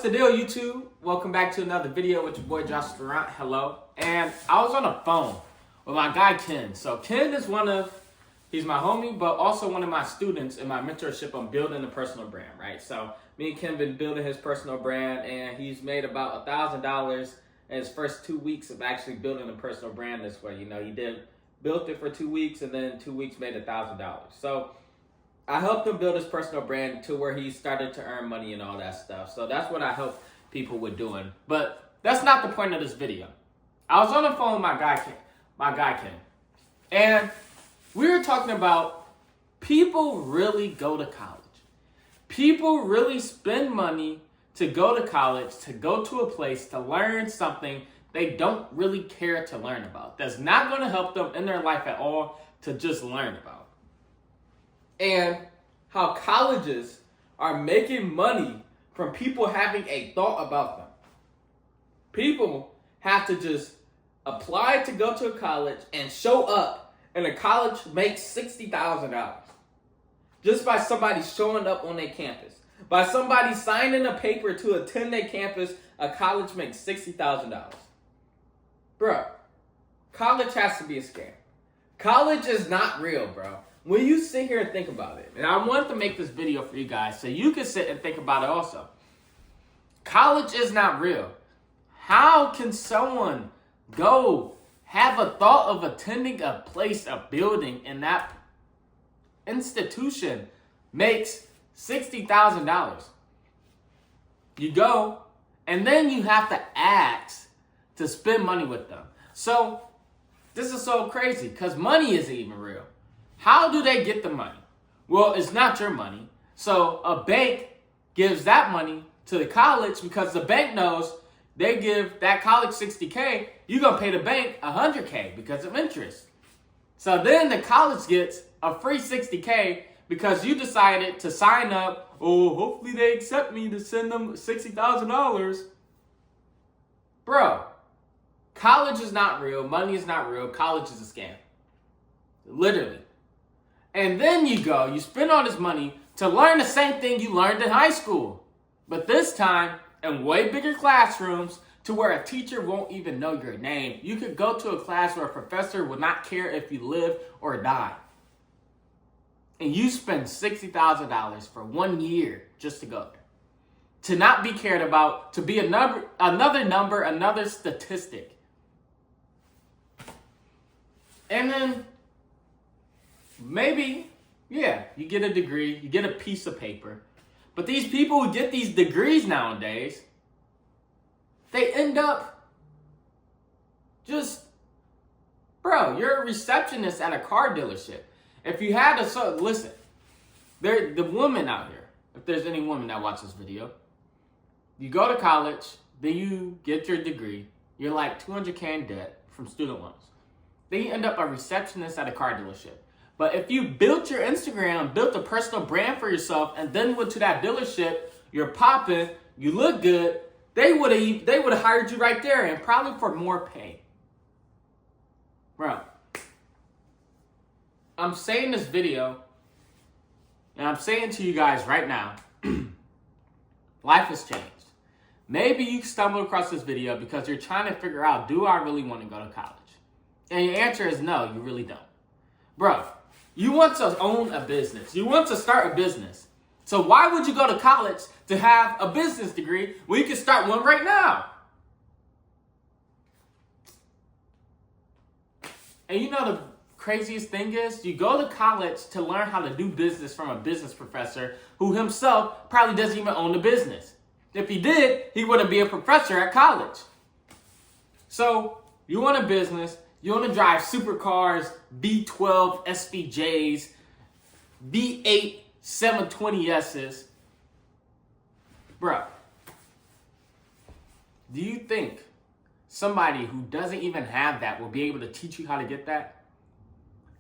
the deal, YouTube? Welcome back to another video with your boy Josh Durant. Hello. And I was on the phone with my guy Ken. So Ken is he's my homie, but also one of my students in my mentorship on building a personal brand, right? So me and Ken been building his personal brand, and he's made about $1,000 in his first 2 weeks of actually building a personal brand this way. You know, he built it for 2 weeks, and then 2 weeks made $1,000. So I helped him build his personal brand to where he started to earn money and all that stuff. So that's what I help people with doing. But that's not the point of this video. I was on the phone with my guy Ken, and we were talking about people really go to college. People really spend money to go to college, to go to a place to learn something they don't really care to learn about. That's not going to help them in their life at all to just learn about. And how colleges are making money from people having a thought about them. People have to just apply to go to a college and show up, and the college makes $60,000 just by somebody showing up on their campus. By somebody signing a paper to attend their campus, a college makes $60,000. Bro, college has to be a scam. College is not real, bro. When you sit here and think about it, and I wanted to make this video for you guys so you can sit and think about it also. College is not real. How can someone go have a thought of attending a place, a building, and that institution makes $60,000? You go, and then you have to ask to spend money with them. So this is so crazy because money isn't even real. How do they get the money? Well, it's not your money. So a bank gives that money to the college because the bank knows they give that college $60K, you're going to pay the bank $100K because of interest. So then the college gets a free $60K because you decided to sign up. Oh, hopefully they accept me to send them $60,000. Bro, college is not real. Money is not real. College is a scam. Literally. And then you spend all this money to learn the same thing you learned in high school. But this time, in way bigger classrooms to where a teacher won't even know your name. You could go to a class where a professor would not care if you live or die. And you spend $60,000 for 1 year just to go there. To not be cared about, to be another number, another statistic. And then maybe, yeah, you get a degree, you get a piece of paper. But these people who get these degrees nowadays, they end up just, bro, you're a receptionist at a car dealership. If you had listen, the woman out here, if there's any woman that watches this video, you go to college, then you get your degree, you're like $200K in debt from student loans. Then you end up a receptionist at a car dealership. But if you built your Instagram, built a personal brand for yourself, and then went to that dealership, you're popping, you look good, they would have hired you right there, and probably for more pay. Bro, I'm saying this video, and I'm saying to you guys right now, life has changed. Maybe you stumbled across this video because you're trying to figure out, do I really want to go to college? And your answer is no, you really don't. Bro, you want to own a business. You want to start a business. So why would you go to college to have a business degree when you can start one right now? And you know the craziest thing is, you go to college to learn how to do business from a business professor who himself probably doesn't even own the business. If he did, he wouldn't be a professor at college. So you want a business. You want to drive supercars, V12 SVJs, V8 720Ss. Bro, do you think somebody who doesn't even have that will be able to teach you how to get that?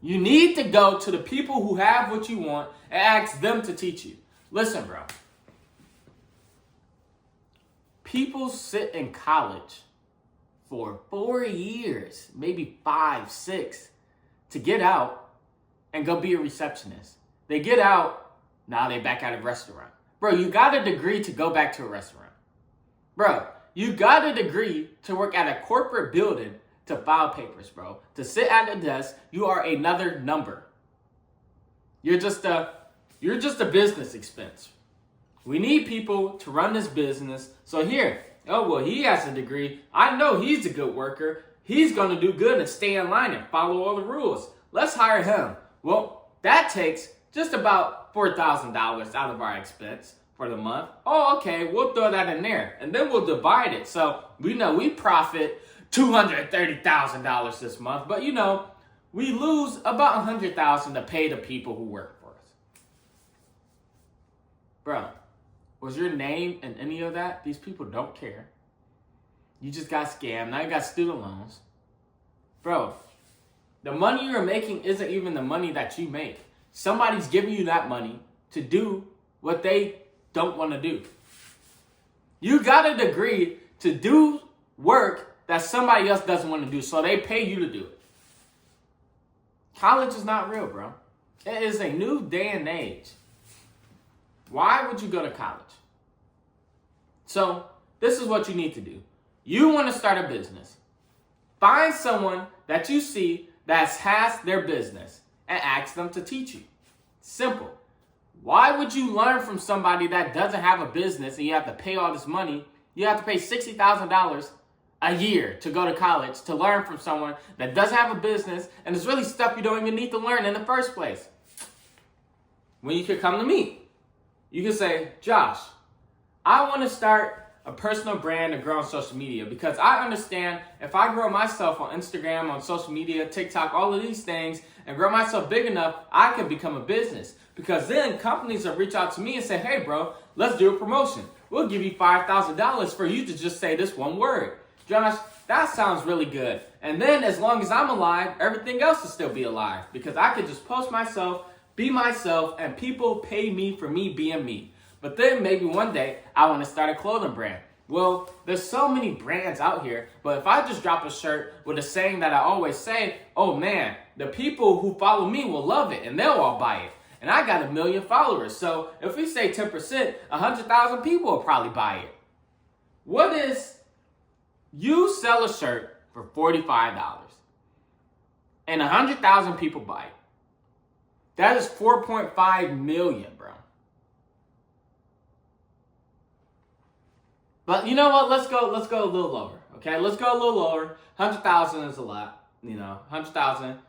You need to go to the people who have what you want and ask them to teach you. Listen, bro. People sit in college for 4 years, maybe 5, 6, to get out and go be a receptionist. They get out, now they back at a restaurant. Bro, you got a degree to go back to a restaurant. Bro, you got a degree to work at a corporate building to file papers, bro. To sit at a desk, you are another number. You're just a business expense. We need people to run this business. So here, oh, well, he has a degree. I know he's a good worker. He's going to do good and stay in line and follow all the rules. Let's hire him. Well, that takes just about $4,000 out of our expense for the month. Oh, okay, we'll throw that in there. And then we'll divide it. So we know we profit $230,000 this month. But, we lose about $100,000 to pay the people who work for us. Bro, was your name in any of that? These people don't care. You just got scammed. Now you got student loans. Bro, the money you're making isn't even the money that you make. Somebody's giving you that money to do what they don't want to do. You got a degree to do work that somebody else doesn't want to do, so they pay you to do it. College is not real, bro. It is a new day and age. Why would you go to college? So, this is what you need to do. You want to start a business. Find someone that you see that has their business and ask them to teach you. Simple. Why would you learn from somebody that doesn't have a business and you have to pay all this money? You have to pay $60,000 a year to go to college to learn from someone that doesn't have a business and it's really stuff you don't even need to learn in the first place. When you could come to me, you can say, Josh, I want to start a personal brand and grow on social media because I understand if I grow myself on Instagram, on social media, TikTok, all of these things, and grow myself big enough, I can become a business. Because then companies will reach out to me and say, hey, bro, let's do a promotion. We'll give you $5,000 for you to just say this one word. Josh, that sounds really good. And then as long as I'm alive, everything else will still be alive because I could just post myself, be myself, and people pay me for me being me. But then maybe one day I want to start a clothing brand. Well, there's so many brands out here, but if I just drop a shirt with a saying that I always say, oh man, the people who follow me will love it and they'll all buy it. And I got 1 million followers. So if we say 10%, 100,000 people will probably buy it. What is you sell a shirt for $45 and 100,000 people buy it? That is 4.5 million, bro. But you know what? Let's go a little lower. Okay, let's go a little lower. 100,000 is a lot. 100,000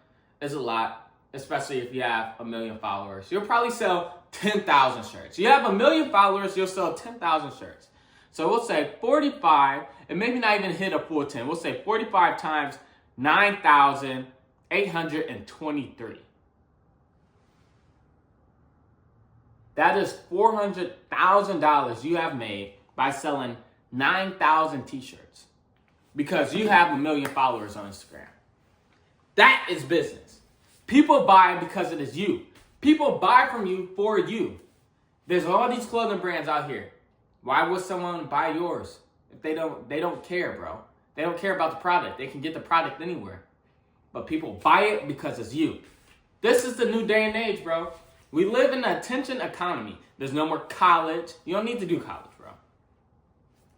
is a lot, especially if you have 1 million followers. You'll probably sell 10,000 shirts. You have 1 million followers, you'll sell 10,000 shirts. So we'll say 45, and maybe not even hit a full 10. We'll say 45 times 9,823. That is $400,000 you have made by selling 9,000 t-shirts because you have 1 million followers on Instagram. That is business. People buy because it is you. People buy from you for you. There's all these clothing brands out here. Why would someone buy yours if they don't care, bro? They don't care about the product. They can get the product anywhere. But people buy it because it's you. This is the new day and age, bro. We live in an attention economy. There's no more college. You don't need to do college, bro.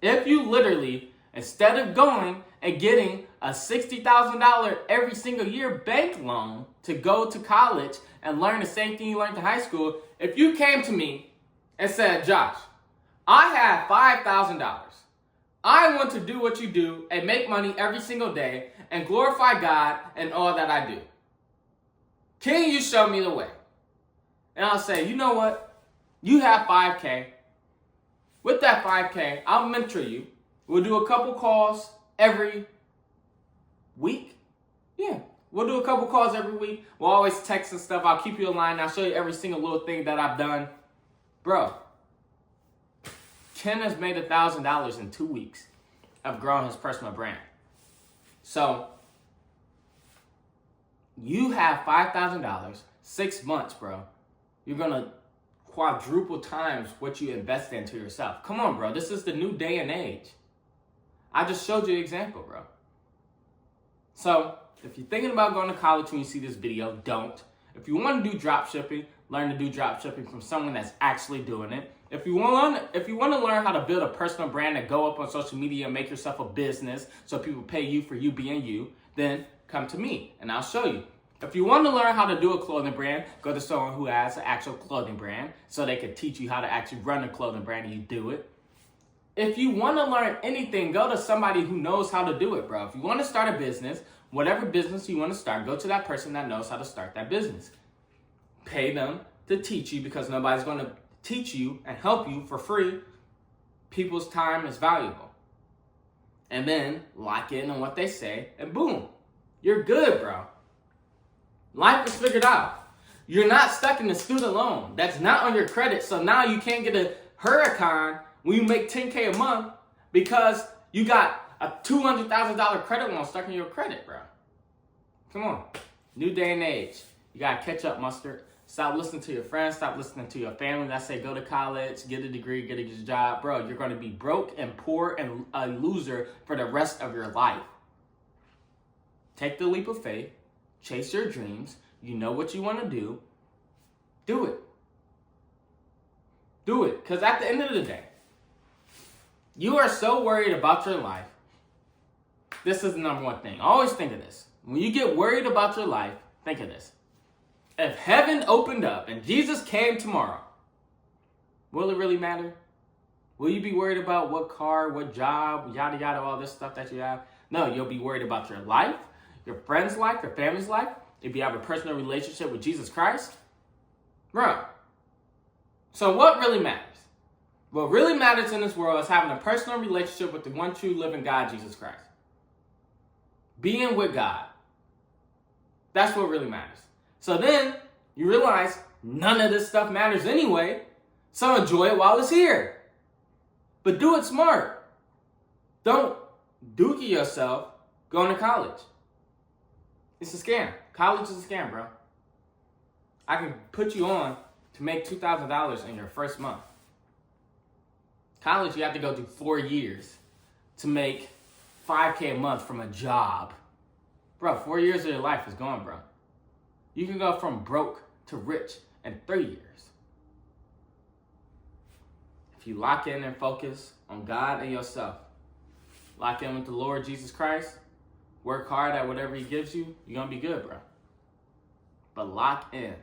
If you literally, instead of going and getting a $60,000 every single year bank loan to go to college and learn the same thing you learned in high school, if you came to me and said, Josh, I have $5,000. I want to do what you do and make money every single day and glorify God and all that I do. Can you show me the way? And I'll say, you know what? You have 5K. With that 5K, I'll mentor you. We'll do a couple calls every week. Yeah, we'll do a couple calls every week. We'll always text and stuff. I'll keep you in line. I'll show you every single little thing that I've done. Bro, Ken has made $1,000 in 2 weeks of growing his personal brand. So, you have $5,000, 6 months, bro. You're going to quadruple times what you invest into yourself. Come on, bro. This is the new day and age. I just showed you an example, bro. So, if you're thinking about going to college when you see this video, don't. If you want to do drop shipping, learn to do drop shipping from someone that's actually doing it. If you want to learn how to build a personal brand and go up on social media and make yourself a business so people pay you for you being you, then come to me and I'll show you. If you want to learn how to do a clothing brand, go to someone who has an actual clothing brand so they can teach you how to actually run a clothing brand and you do it. If you want to learn anything, go to somebody who knows how to do it, bro. If you want to start a business, whatever business you want to start, go to that person that knows how to start that business. Pay them to teach you because nobody's going to teach you and help you for free. People's time is valuable. And then lock in on what they say and boom, you're good, bro. Life is figured out. You're not stuck in a student loan. That's not on your credit. So now you can't get a Huracan when you make $10K a month because you got a $200,000 credit loan stuck in your credit, bro. Come on. New day and age. You got to catch up, mustard. Stop listening to your friends. Stop listening to your family that say go to college, get a degree, get a job. Bro, you're going to be broke and poor and a loser for the rest of your life. Take the leap of faith. Chase your dreams. You know what you want to do. Do it. Do it. Because at the end of the day, you are so worried about your life. This is the number one thing. Always think of this. When you get worried about your life, think of this. If heaven opened up and Jesus came tomorrow, will it really matter? Will you be worried about what car, what job, yada, yada, all this stuff that you have? No, you'll be worried about your life, your friend's life, your family's life. If you have a personal relationship with Jesus Christ, bro. So what really matters? What really matters in this world is having a personal relationship with the one true living God, Jesus Christ. Being with God. That's what really matters. So then you realize none of this stuff matters anyway. So enjoy it while it's here. But do it smart. Don't dookie yourself going to college. It's a scam. College is a scam, bro. I can put you on to make $2,000 in your first month. College, you have to go through 4 years to make $5K a month from a job. Bro, 4 years of your life is gone, bro. You can go from broke to rich in 3 years. If you lock in and focus on God and yourself, lock in with the Lord Jesus Christ, work hard at whatever he gives you, you're going to be good, bro. But lock in.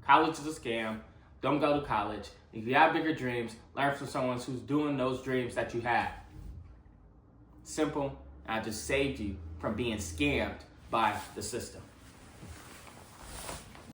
College is a scam. Don't go to college. If you have bigger dreams, learn from someone who's doing those dreams that you have. Simple. And I just saved you from being scammed by the system.